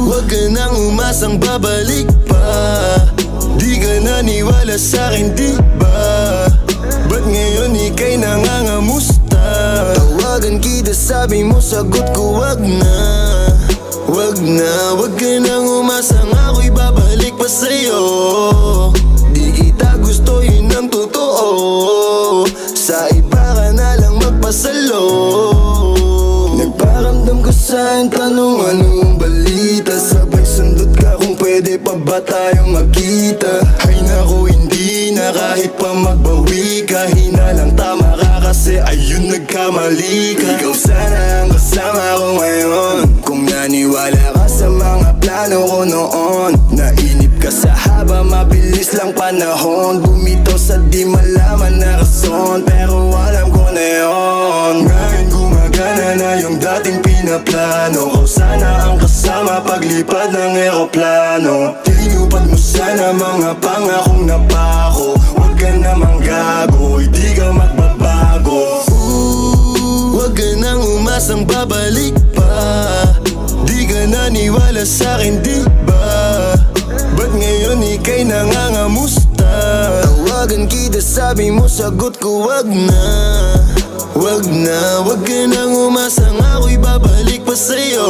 Huwag ka nang umasang babalik pa. Di ka naniwala sa'kin, di ba? Ba't ngayon ika'y nangangamusta? Tawagan kita, sabi mo, sagot ko wag na. Wag na, wag ka nang umasang ako'y babalik pa sa'yo. Di kita gusto, yun ang totoo. Sa iba ka na lang magpasalo. Nagparamdam ko sa'yo, tanong anong balita. Sabay sundot ka kung pwede pa ba tayong magkita. Ay naku, hindi na kahit pa magbawi ka. Hinalang tama ka kasi ayun nagkamali ka. Ikaw sana ang kasama ko ngayon. Kung naniwala ka sa mga plano ko noon. Nainip ka sa haba, mabilis lang panahon. Bumitaw sa di malaman na rason, pero alam ko na yun. Ngayon gumagana na yung dating pinaplano ko. Sana ang kasama paglipad ng eroplano. Tinupad mo sana mga pangakong napako. Huwag ka namang gago, hindi ka magbabago. Huwag ka nang umasang babalik pa. Di ka naniwala sa'kin, di ba? Ba't ngayon ika'y nangangamusta? Tawagan kita, sabi mo, sagot ko wag na. Wag na, wag ka nang umasang ako'y babalik pa sa'yo.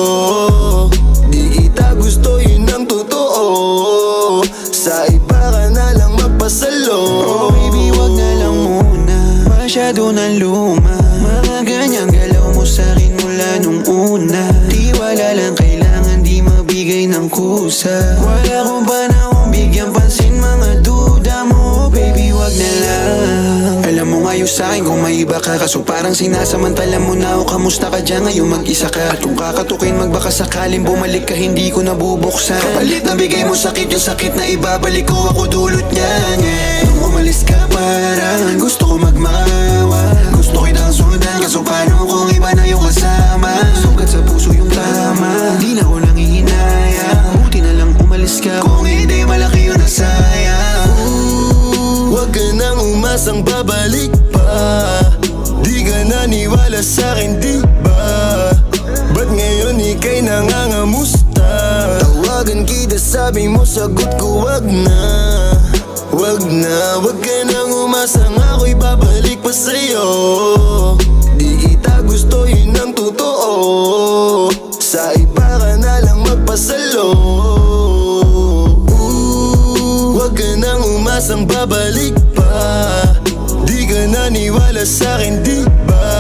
Di kita gusto, yun ang totoo. Sa iba ka na lang magpasalo. Oh baby, wag na lang muna, masyado na luma. Mga ganyang galaw mo sa'kin mula nung una. Di wala lang kailangan, di mabigay ng kusa. Wala kong panahon bigyan pansin mga duda mo. Baby, wag na lang. Alam mo ngayon sa'kin kung may iba ka, kaso parang sinasamantala mo na ako. Kamusta ka dyan ngayon mag-isa ka? At kung kakatukin magbaka sakaling bumalik ka, hindi ko nabubuksan. Kapalit na bigay mo sakit, yung sakit na ibabalik ko, ako dulot niyan. Nung umalis ka parang gusto ko magmawa. Gusto kitang sundan, kaso paano kung iba na yung kasama? Sugat sa puso yung tama, di na ko nang hihinayang. Buti na lang umalis ka, kung hindi malaki yun ang sayang. Huwag ka nang umasang babalik pa. Di ka naniwala sa'kin, di ba? Ba't ngayon ika'y nangangamusta? Tawagan kita, sabi mo, sagot ko wag na. Wag na, wag ka nang umasang ako'y babalik pa sa'yo. Di kita gusto, yun ang totoo. Sa iba ka na lang magpasalo. Huwag ka nang umasang babalik pa. Di ka naniwala sa'kin, di ba?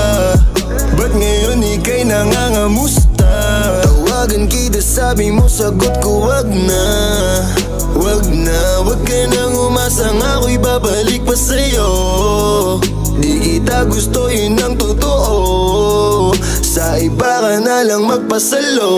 Ba't ngayon ika'y nangangamusta? Tawagan kita, sabi mo, sagot ko wag na. Wag na, wag ka nang umasang ako'y babalik pa sa'yo. Di kita gusto, yun ang totoo. Sa iba ka na lang magpasalo.